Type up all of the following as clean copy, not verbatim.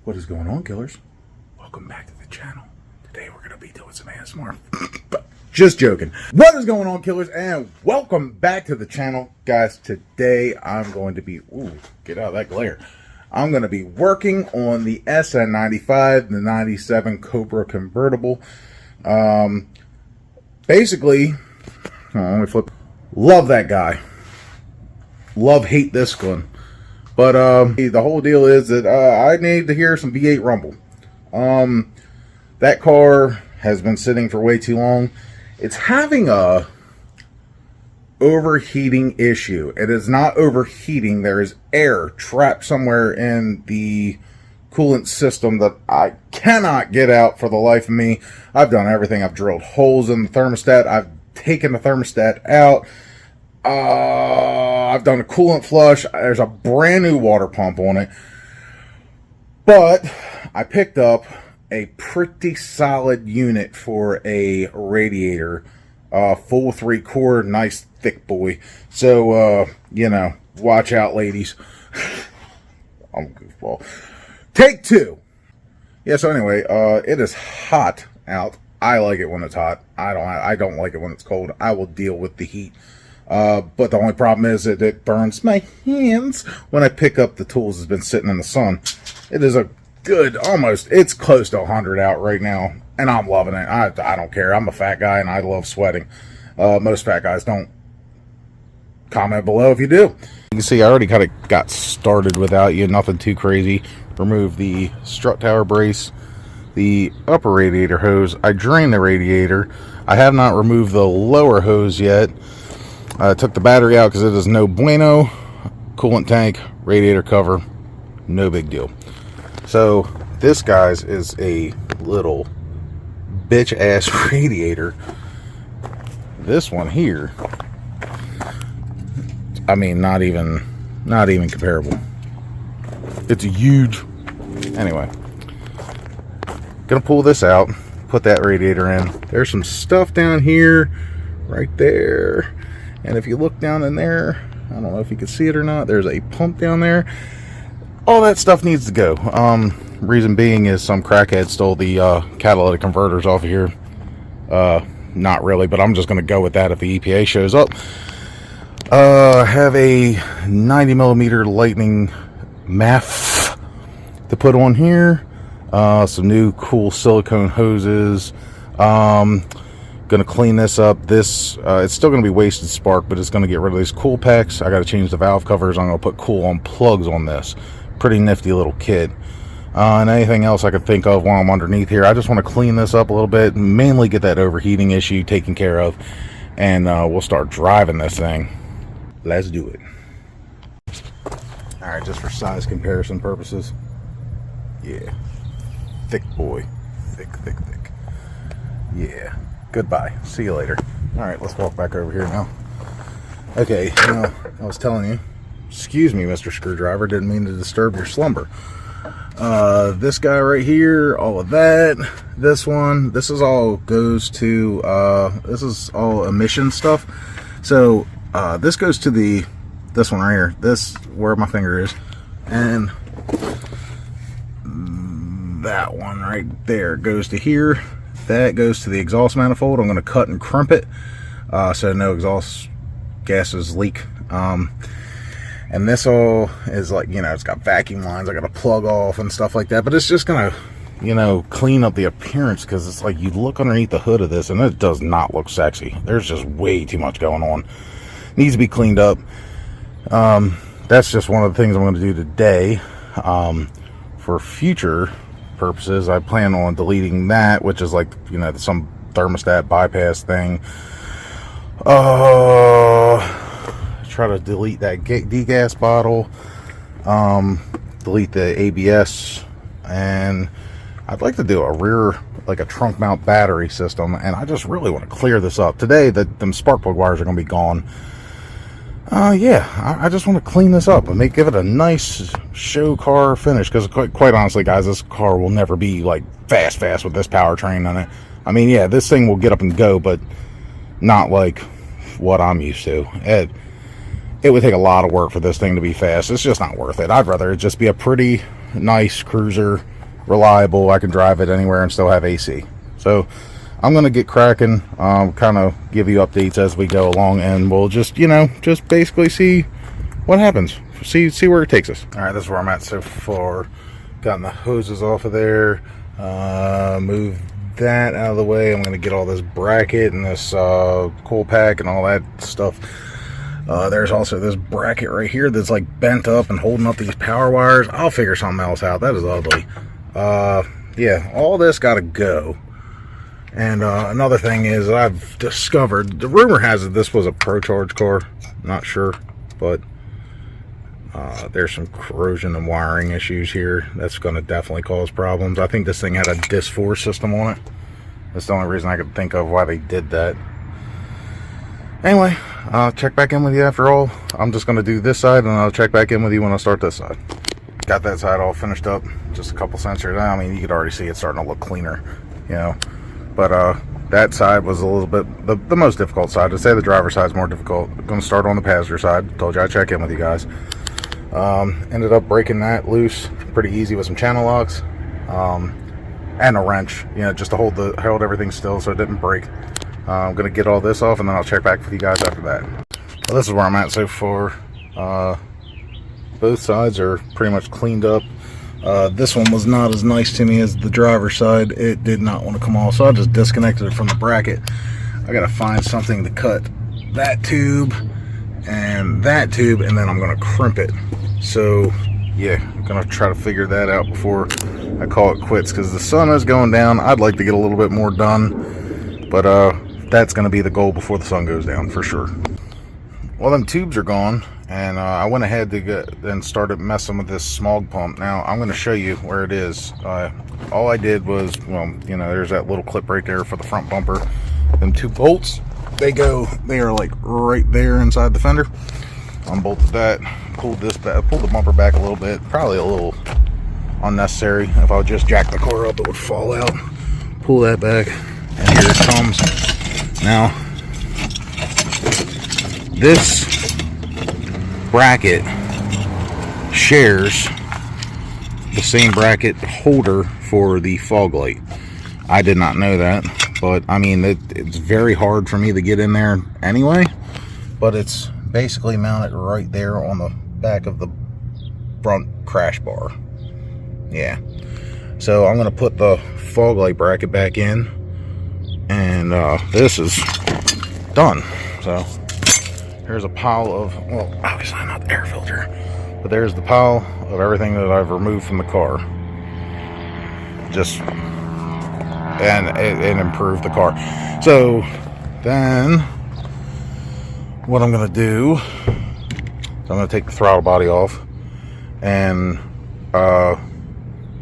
What is going on, killers? Welcome back to the channel. Today we're going to be doing some ASMR. Just joking. What is going on, killers? And welcome back to the channel. Guys, today I'm going to be... Ooh, get out of that glare. I'm going to be working on the SN95, the 97 Cobra convertible. Basically, let me flip. Love that guy. Love, hate this one. But the whole deal is that I need to hear some V8 rumble. That car has been sitting for way too long. It's having a overheating issue. It is not overheating. There is air trapped somewhere in the coolant system that I cannot get out for the life of me. I've done everything. I've drilled holes in the thermostat. I've taken the thermostat out. I've done a coolant flush. There's a brand new water pump on it. But I picked up a pretty solid unit for a radiator. Full 3-core, nice thick boy. So, you know, watch out, ladies. I'm a goofball. Take 2. Yeah, so anyway, it is hot out. I like it when it's hot. I don't like it when it's cold. I will deal with the heat. But the only problem is that it burns my hands when I pick up the tools that's been sitting in the sun. It is a good, it's close to 100 out right now, and I'm loving it. I don't care. I'm a fat guy, and I love sweating. Most fat guys don't. Comment below if you do. You can see I already kind of got started without you. Nothing too crazy. Remove the strut tower brace, the upper radiator hose. I drained the radiator. I have not removed the lower hose yet. I took the battery out because it is no bueno. Coolant tank, radiator cover, no big deal. So this, guys, is a little bitch ass radiator. This one here, I mean, not even comparable. It's huge. Anyway, gonna pull this out, put that radiator in. There's some stuff down here, right there. And if you look down in there, I don't know if you can see it or not, there's a pump down there. All that stuff needs to go. Reason being is some crackhead stole the catalytic converters off of here. Not really, but I'm just going to go with that if the EPA shows up. I have a 90mm lightning MAF to put on here. Some new cool silicone hoses. Gonna clean this up. This it's still gonna be wasted spark, but it's gonna get rid of these cool packs. I gotta change the valve covers. I'm gonna put cool on plugs on this. Pretty nifty little kit. And anything else I could think of while I'm underneath here. I just want to clean this up a little bit, mainly get that overheating issue taken care of, and we'll start driving this thing. Let's do it. All right, just for size comparison purposes. Yeah, thick boy, thick. Yeah. Goodbye. See you later. All right, let's walk back over here now. Okay, I was telling you, excuse me, Mr. Screwdriver, didn't mean to disturb your slumber. This guy right here, all of that, this one, this is all goes to, this is all emission stuff. So, this goes to this one right here, this, where my finger is, and that one right there goes to here. That goes to the exhaust manifold. I'm going to cut and crimp it so no exhaust gases leak. And this all is like, you know, it's got vacuum lines I got to plug off and stuff like that. But it's just going to, you know, clean up the appearance, because it's like you look underneath the hood of this and it does not look sexy. There's just way too much going on. Needs to be cleaned up. That's just one of the things I'm going to do today. For future purposes, I plan on deleting that, which is like, you know, some thermostat bypass thing. Try to delete that degas bottle, delete the ABS, and I'd like to do a rear, like a trunk mount battery system, and I just really want to clear this up. Today, them spark plug wires are going to be gone. Yeah, I just want to clean this up and give it a nice show car finish, because quite honestly, guys, this car will never be like fast with this powertrain on it. I mean, yeah, this thing will get up and go, but not like what I'm used to. it would take a lot of work for this thing to be fast. It's just not worth it. I'd rather it just be a pretty nice cruiser, reliable. I can drive it anywhere and still have AC. So I'm going to get cracking, kind of give you updates as we go along, and we'll just, you know, just basically see what happens. See where it takes us. All right, this is where I'm at so far. Gotten the hoses off of there. Move that out of the way. I'm going to get all this bracket and this coil pack and all that stuff. There's also this bracket right here that's like bent up and holding up these power wires. I'll figure something else out. That is ugly. Yeah, all this got to go. And another thing is I've discovered, the rumor has it this was a Pro Charge car. Not sure, but there's some corrosion and wiring issues here. That's going to definitely cause problems. I think this thing had a disc 4 system on it. That's the only reason I could think of why they did that. Anyway, I'll check back in with you after all. I'm just going to do this side, and I'll check back in with you when I start this side. Got that side all finished up. Just a couple sensors. I mean, you could already see it starting to look cleaner, you know. But that side was a little bit the most difficult side. I'd say the driver's side is more difficult. I'm going to start on the passenger side. Told you I'd check in with you guys. Ended up breaking that loose pretty easy with some channel locks and a wrench, you know, just to hold everything still so it didn't break. I'm gonna get all this off, and then I'll check back with you guys after that. Well, this is where I'm at so far. Both sides are pretty much cleaned up. This one was not as nice to me as the driver's side. It did not want to come off, so I just disconnected it from the bracket. I gotta find something to cut that tube and that tube, and then I'm gonna crimp it. So yeah, I'm gonna try to figure that out before I call it quits, because the sun is going down. I'd like to get a little bit more done, but that's gonna be the goal before the sun goes down for sure. Well, them tubes are gone, and I went ahead to get and started messing with this smog pump. Now I'm gonna show you where it is. All I did was, well, you know, there's that little clip right there for the front bumper. Them 2 bolts, they are like right there inside the fender. Unbolted that, pulled this back, pulled the bumper back a little bit, probably a little unnecessary. If I would just jack the car up, it would fall out. Pull that back, and here it comes. Now, this bracket shares the same bracket holder for the fog light. I did not know that, but I mean, it's very hard for me to get in there anyway, but it's basically mounted right there on the back of the front crash bar. Yeah, so I'm going to put the fog light bracket back in, and this is done. So here's a pile of, well, obviously not the air filter, but there's the pile of everything that I've removed from the car. Just, and it improved the car. So then what I'm going to do is I'm going to take the throttle body off and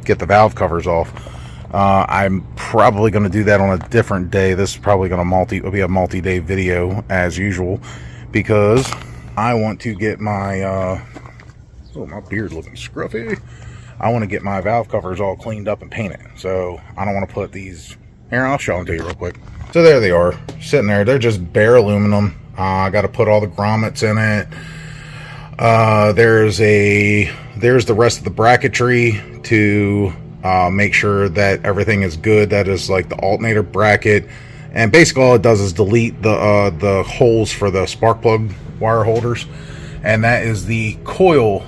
get the valve covers off. I'm probably going to do that on a different day. This is probably going to be a multi-day video as usual, because I want to get my oh, my beard looking scruffy. I want to get my valve covers all cleaned up and painted. So I don't want to put these here. I'll show them to you real quick. So there they are, sitting there. They're just bare aluminum. I got to put all the grommets in it. There's the rest of the bracketry to make sure that everything is good. That is like the alternator bracket, and basically all it does is delete the holes for the spark plug wire holders, and that is the coil.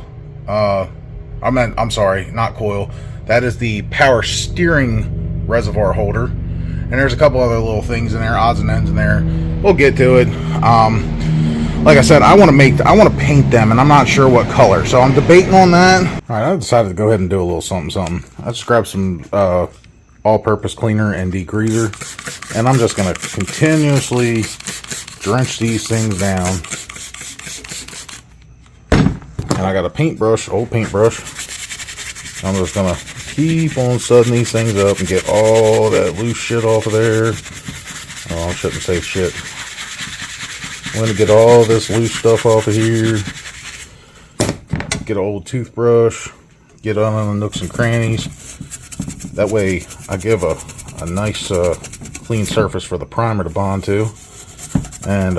I'm sorry, not coil. That is the power steering reservoir holder, and there's a couple other little things in there, odds and ends in there. We'll get to it. Like I said, I want to paint them, and I'm not sure what color, so I'm debating on that. All right, I decided to go ahead and do a little something. I just grabbed some all-purpose cleaner and degreaser, and I'm just going to continuously drench these things down. And I got a paintbrush, old paintbrush. I'm just going to keep on sudding these things up and get all that loose shit off of there. Oh, I shouldn't say shit. I'm going to get all this loose stuff off of here. Get an old toothbrush. Get on the nooks and crannies. That way I give a nice clean surface for the primer to bond to. And,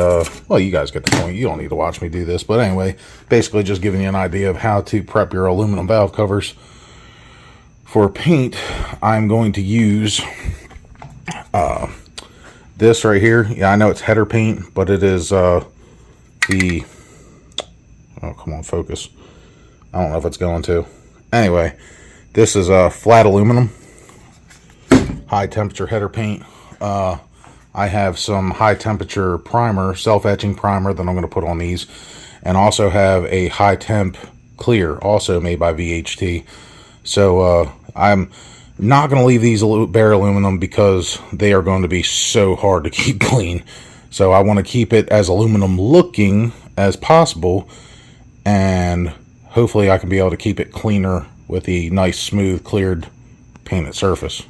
well, you guys get the point. You don't need to watch me do this. But anyway, basically just giving you an idea of how to prep your aluminum valve covers. For paint, I'm going to use this right here. Yeah, I know it's header paint, but it is oh, come on, focus. I don't know if it's going to. Anyway, this is flat aluminum, high temperature header paint. I have some high temperature primer, self-etching primer that I'm going to put on these, and also have a high temp clear, also made by VHT. So I'm not going to leave these bare aluminum because they are going to be so hard to keep clean. So I want to keep it as aluminum looking as possible, and hopefully I can be able to keep it cleaner with the nice, smooth, cleared, painted surface.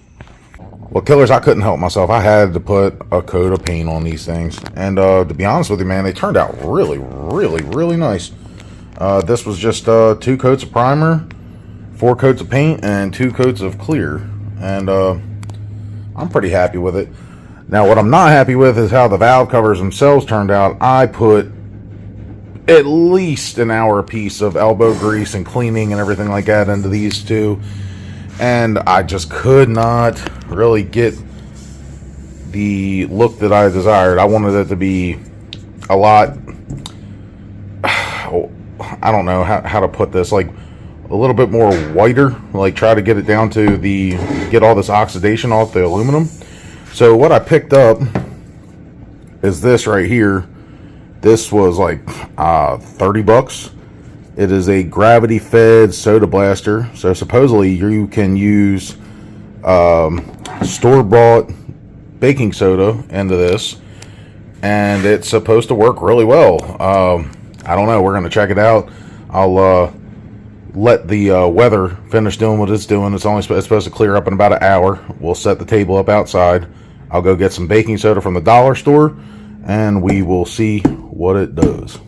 Well, killers, I couldn't help myself. I had to put a coat of paint on these things. And to be honest with you, man, they turned out really, really, really nice. This was just 2 coats of primer, 4 coats of paint, and 2 coats of clear. And I'm pretty happy with it. Now, what I'm not happy with is how the valve covers themselves turned out. I put at least an hour apiece of elbow grease and cleaning and everything like that into these two, and I just could not really get the look that I desired. I wanted it to be a lot, I don't know how to put this, like a little bit more whiter, like try to get it down to get all this oxidation off the aluminum. So what I picked up is this right here. This was like 30 bucks. It is a gravity fed soda blaster. So supposedly you can use store-bought baking soda into this, and it's supposed to work really well. I don't know. We're going to check it out. I'll let the weather finish doing what it's doing. It's supposed to clear up in about an hour. We'll set the table up outside. I'll go get some baking soda from the dollar store, and we will see what it does.